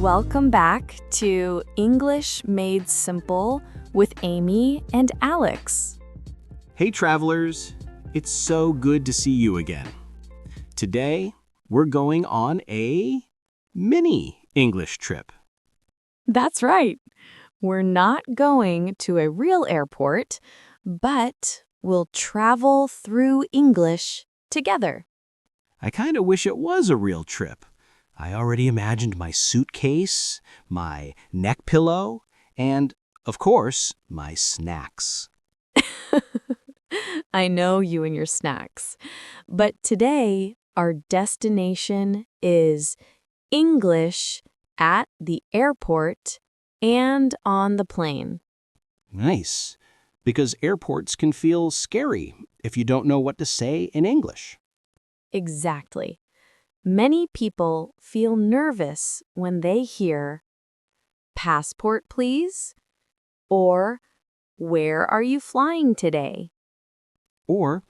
Welcome back to English Made Simple with Amy and Alex. Hey travelers, it's so good to see you again. Today, we're going on a mini English trip. That's right. We're not going to a real airport, but we'll travel through English together. I kind of wish it was a real trip. I already imagined my suitcase, my neck pillow, and, of course, my snacks. I know you and your snacks. But today, our destination is English at the airport and on the plane. Nice, because airports can feel scary if you don't know what to say in English. Exactly. Many people feel nervous when they hear, "Passport, please," or "Where are you flying today?" Or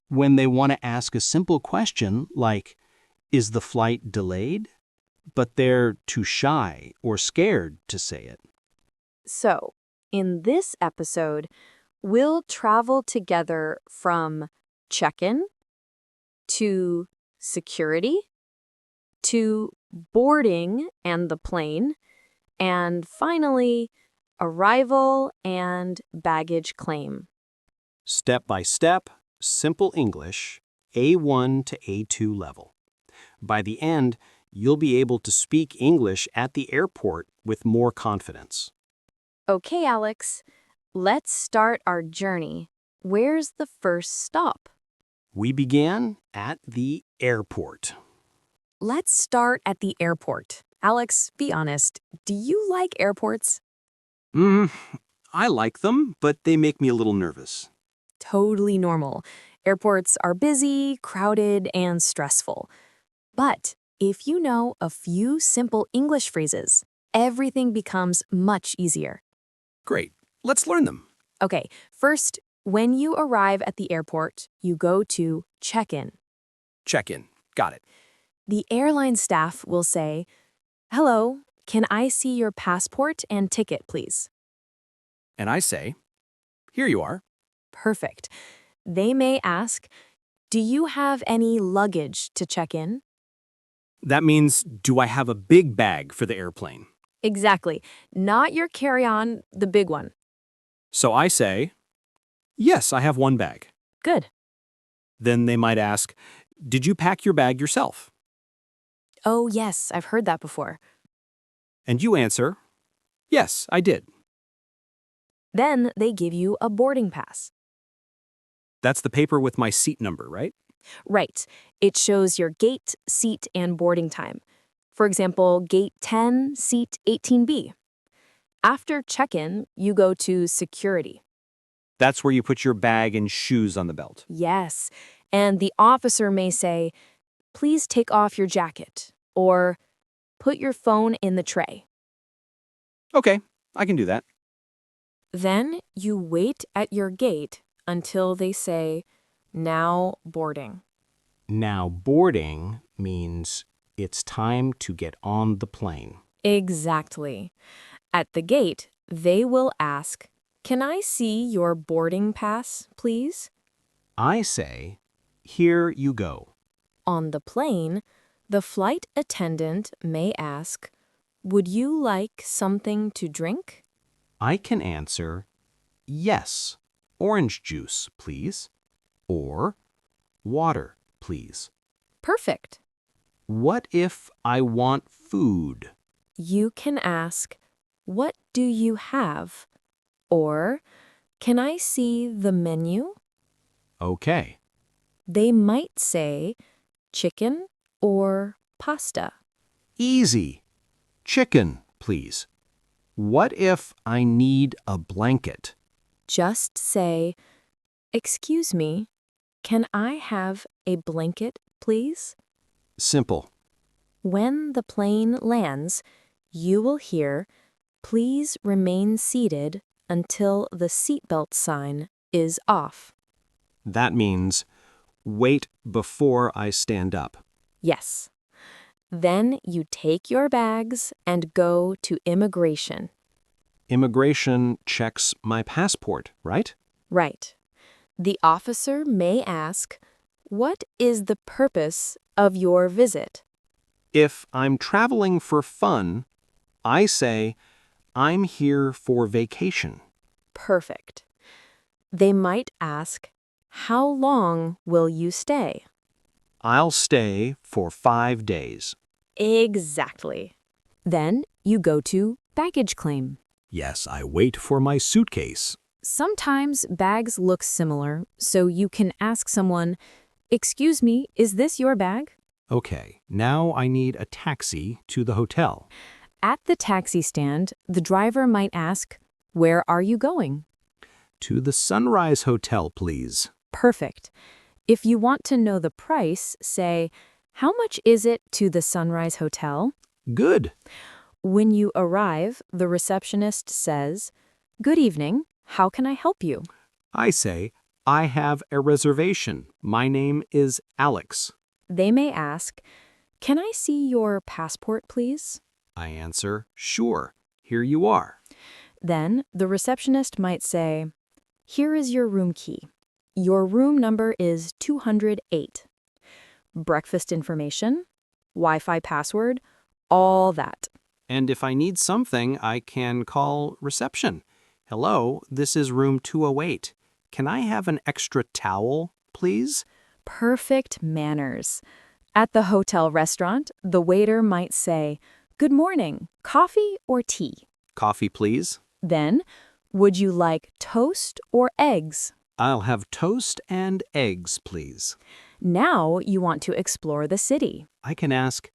when they want to ask a simple question like, is the flight delayed? But they're too shy or scared to say it. So, in this episode, we'll travel together from check-in to security to boarding and the plane, and finally, arrival and baggage claim. Step by step, simple English, A1 to A2 level. By the end, you'll be able to speak English at the airport with more confidence. Okay, Alex, let's start our journey. Where's the first stop? We began at the airport. Let's start at the airport. Alex, be honest, do you like airports? I like them, but they make me a little nervous. Totally normal. Airports are busy, crowded, and stressful. But if you know a few simple English phrases, everything becomes much easier. Great, let's learn them. Okay, first, when you arrive at the airport, you go to check-in. Check-in, got it. The airline staff will say, "Hello, can I see your passport and ticket, please?" And I say, here you are. Perfect. They may ask, "Do you have any luggage to check in?" That means, do I have a big bag for the airplane? Exactly. Not your carry-on, the big one. So I say, yes, I have one bag. Good. Then they might ask, did you pack your bag yourself? Oh, yes, I've heard that before. And you answer, yes, I did. Then they give you a boarding pass. That's the paper with my seat number, right? Right. It shows your gate, seat, and boarding time. For example, gate 10, seat 18B. After check-in, you go to security. That's where you put your bag and shoes on the belt. Yes. And the officer may say, "Please take off your jacket," or "Put your phone in the tray." Okay, I can do that. Then you wait at your gate until they say, "Now boarding." Now boarding means it's time to get on the plane. Exactly. At the gate, they will ask, "Can I see your boarding pass, please?" I say, here you go. On the plane, the flight attendant may ask, "Would you like something to drink?" I can answer, yes, orange juice, please. Or, water, please. Perfect. What if I want food? You can ask, "What do you have?" Or, "Can I see the menu?" Okay. They might say, "Chicken or pasta?" Easy. Chicken, please. What if I need a blanket? Just say, "Excuse me, can I have a blanket, please?" Simple. When the plane lands, you will hear, "Please remain seated until the seatbelt sign is off." That means wait before I stand up. Yes. Then you take your bags and go to immigration. Immigration checks my passport, right? Right. The officer may ask, "What is the purpose of your visit?" If I'm traveling for fun, I say, I'm here for vacation. Perfect. They might ask, "How long will you stay?" I'll stay for 5 days. Exactly. Then you go to baggage claim. Yes, I wait for my suitcase. Sometimes bags look similar, so you can ask someone, "Excuse me, is this your bag?" Okay, now I need a taxi to the hotel. At the taxi stand, the driver might ask, "Where are you going?" To the Sunrise Hotel, please. Perfect. If you want to know the price, say, "How much is it to the Sunrise Hotel?" Good. When you arrive, the receptionist says, "Good evening, how can I help you?" I say, I have a reservation. My name is Alex. They may ask, "Can I see your passport, please?" I answer, sure. Here you are. Then the receptionist might say, "Here is your room key. Your room number is 208. Breakfast information, Wi-Fi password, all that." And if I need something, I can call reception. Hello, this is room 208. Can I have an extra towel, please? Perfect manners. At the hotel restaurant, the waiter might say, "Good morning, coffee or tea?" Coffee, please. Then, "Would you like toast or eggs?" I'll have toast and eggs, please. Now you want to explore the city. I can ask,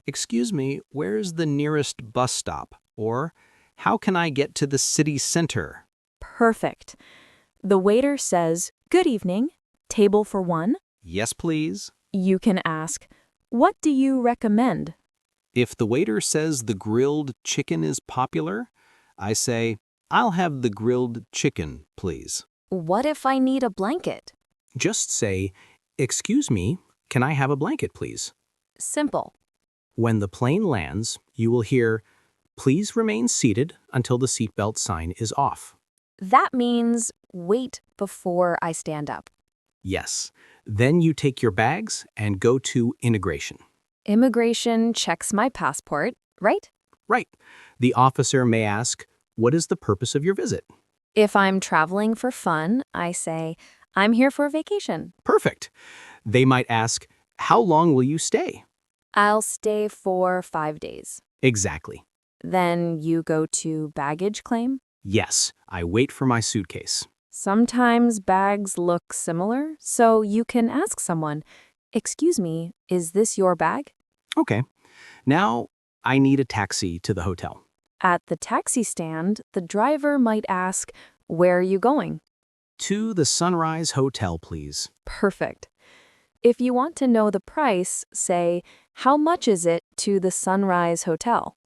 excuse me, where's the nearest bus stop? Or, how can I get to the city center? Perfect. The waiter says, "Good evening, table for one." Yes, please. You can ask, "What do you recommend?" If the waiter says the grilled chicken is popular, I say, I'll have the grilled chicken, please. What if I need a blanket? Just say, excuse me, can I have a blanket, please? Simple. When the plane lands, you will hear, please remain seated until the seatbelt sign is off. That means wait before I stand up. Yes. Then you take your bags and go to immigration. Immigration checks my passport, right? Right. The officer may ask, what is the purpose of your visit? If I'm traveling for fun, I say, "I'm here for vacation." Perfect. They might ask, how long will you stay? I'll stay for 5 days. Exactly. Then you go to baggage claim. Yes, I wait for my suitcase. Sometimes bags look similar, so you can ask someone, "Excuse me, is this your bag?" Okay. Now I need a taxi to the hotel. At the taxi stand, the driver might ask, "Where are you going?" To the Sunrise Hotel, please. Perfect. If you want to know the price, say, "How much is it to the Sunrise Hotel?"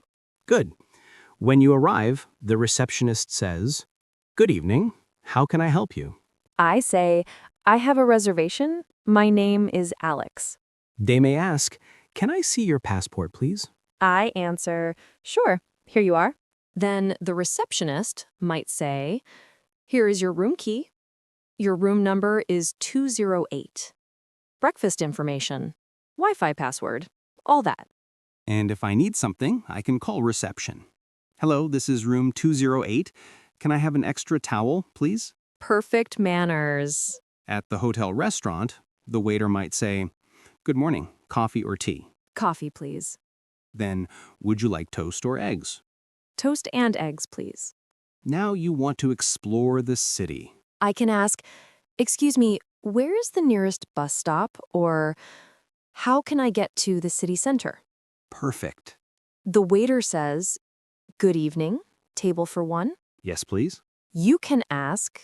Good. When you arrive, the receptionist says, good evening. How can I help you? I say, "I have a reservation. My name is Alex." They may ask, can I see your passport, please? I answer, "Sure, here you are." Then the receptionist might say, "Here is your room key. Your room number is 208. Breakfast information, Wi-Fi password, all that." And if I need something, I can call reception. Hello, this is room 208. Can I have an extra towel, please? Perfect manners. At the hotel restaurant, the waiter might say, good morning, coffee or tea? Coffee, please. Then, would you like toast or eggs? Toast and eggs, please. Now you want to explore the city. I can ask, "Excuse me, where is the nearest bus stop?" Or, "How can I get to the city center?" Perfect. The waiter says, "Good evening, table for one." Yes, please. You can ask,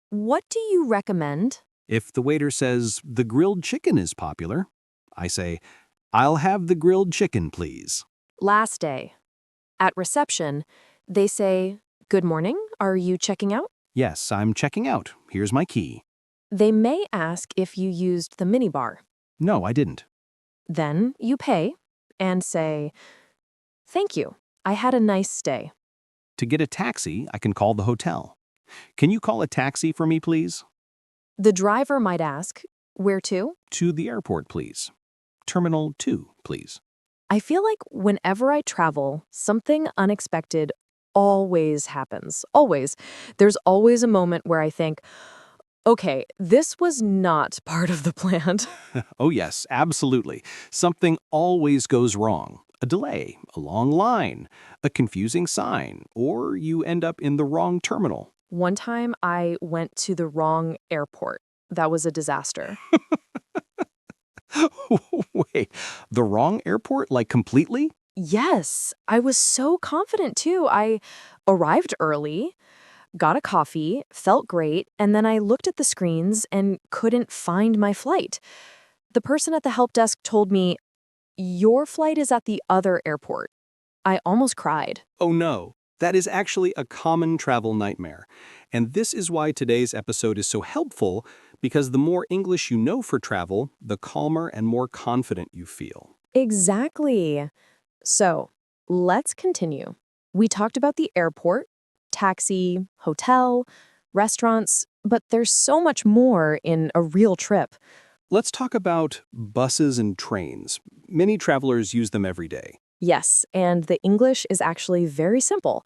"What do you recommend?" If the waiter says the grilled chicken is popular, I say, I'll have the grilled chicken, please. Last day. At reception, they say, "Good morning, are you checking out?" Yes, I'm checking out. Here's my key. They may ask if you used the minibar. No, I didn't. Then you pay. and say, "Thank you. I had a nice stay." To get a taxi, I can call the hotel. Can you call a taxi for me, please? The driver might ask, "Where to?" To the airport, please. Terminal 2, please. I feel like whenever I travel, something unexpected always happens. Always. There's always a moment where I think, okay, this was not part of the plan. Oh yes, absolutely. Something always goes wrong. A delay, a long line, a confusing sign, or you end up in the wrong terminal. One time I went to the wrong airport. That was a disaster. Wait, the wrong airport, like completely? Yes, I was so confident too. I arrived early, got a coffee, felt great, and then I looked at the screens and couldn't find my flight. The person at the help desk told me, "Your flight is at the other airport." I almost cried. Oh no, that is actually a common travel nightmare. And this is why today's episode is so helpful, because the more English you know for travel, the calmer and more confident you feel. Exactly. So, let's continue. We talked about the airport, taxi, hotel, restaurants, but there's so much more in a real trip. Let's talk about buses and trains. Many travelers use them every day. Yes, and the English is actually very simple.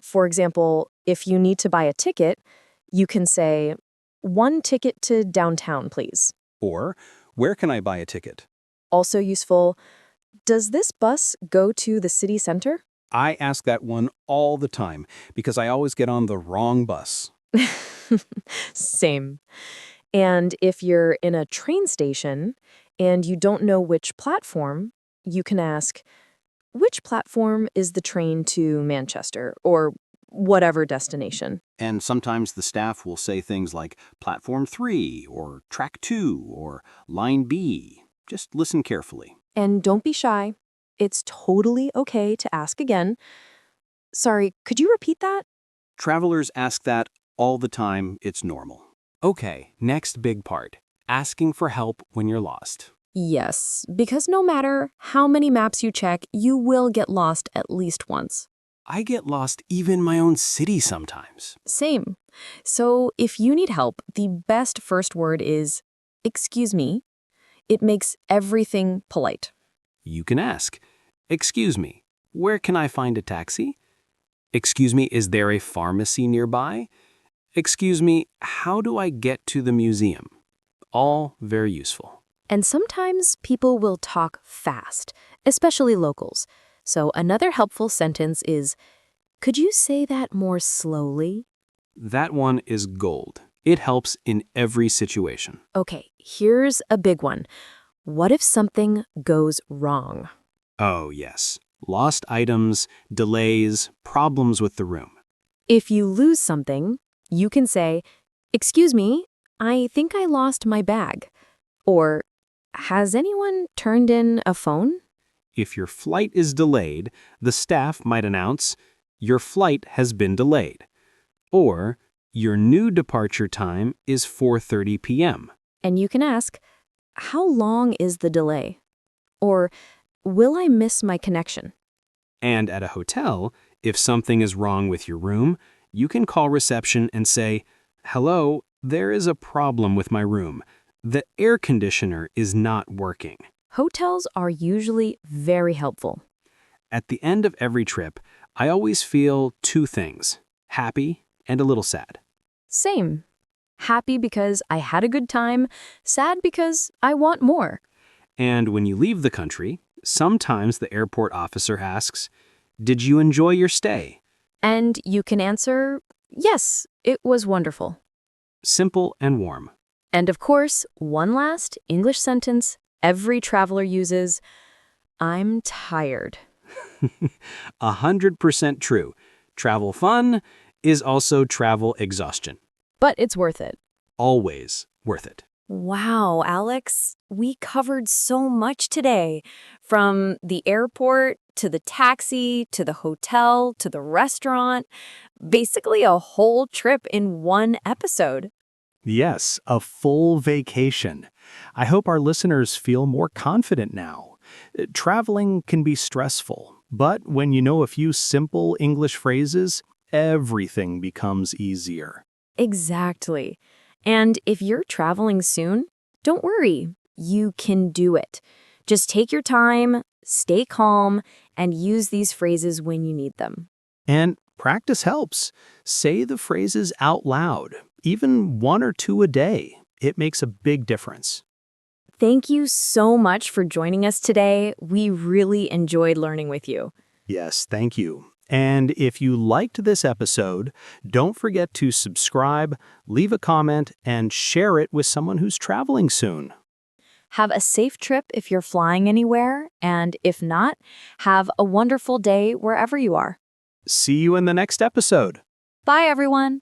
For example, if you need to buy a ticket, you can say, "One ticket to downtown, please." Or, where can I buy a ticket? Also useful, "Does this bus go to the city center?" I ask that one all the time because I always get on the wrong bus. Same. And if you're in a train station and you don't know which platform, you can ask, "Which platform is the train to Manchester?" or whatever destination. And sometimes the staff will say things like Platform 3 or Track 2 or Line B. Just listen carefully. And don't be shy. It's totally okay to ask again. "Sorry, could you repeat that?" Travelers ask that all the time. It's normal. Okay, next big part. Asking for help when you're lost. Yes, because no matter how many maps you check, you will get lost at least once. I get lost even in my own city sometimes. Same. So if you need help, the best first word is, "Excuse me." It makes everything polite. You can ask, "Excuse me, where can I find a taxi? Excuse me, is there a pharmacy nearby? Excuse me, how do I get to the museum?" All very useful. And sometimes people will talk fast, especially locals. So another helpful sentence is, "Could you say that more slowly?" That one is gold. It helps in every situation. Okay, here's a big one. What if something goes wrong? Oh, yes. Lost items, delays, problems with the room. If you lose something, you can say, "Excuse me, I think I lost my bag." Or, "Has anyone turned in a phone?" If your flight is delayed, the staff might announce, "Your flight has been delayed." Or, "Your new departure time is 4:30 p.m." And you can ask, "How long is the delay?" Or, "Will I miss my connection?" And at a hotel, if something is wrong with your room, you can call reception and say, "Hello, there is a problem with my room. The air conditioner is not working." Hotels are usually very helpful. At the end of every trip, I always feel two things, happy and a little sad. Same. Happy because I had a good time, sad because I want more. And when you leave the country, sometimes the airport officer asks, "Did you enjoy your stay?" And you can answer, "Yes, it was wonderful." Simple and warm. And of course, one last English sentence every traveler uses, "I'm tired." 100% true. Travel fun is also travel exhaustion. But it's worth it. Always worth it. Wow, Alex, we covered so much today. From the airport to the taxi to the hotel to the restaurant. Basically a whole trip in one episode. Yes, a full vacation. I hope our listeners feel more confident now. Traveling can be stressful, but when you know a few simple English phrases, everything becomes easier. Exactly. And if you're traveling soon, don't worry. You can do it. Just take your time, stay calm, and use these phrases when you need them. And practice helps. Say the phrases out loud, even one or two a day. It makes a big difference. Thank you so much for joining us today. We really enjoyed learning with you. Yes, thank you. And if you liked this episode, don't forget to subscribe, leave a comment, and share it with someone who's traveling soon. Have a safe trip if you're flying anywhere, and if not, have a wonderful day wherever you are. See you in the next episode. Bye, everyone.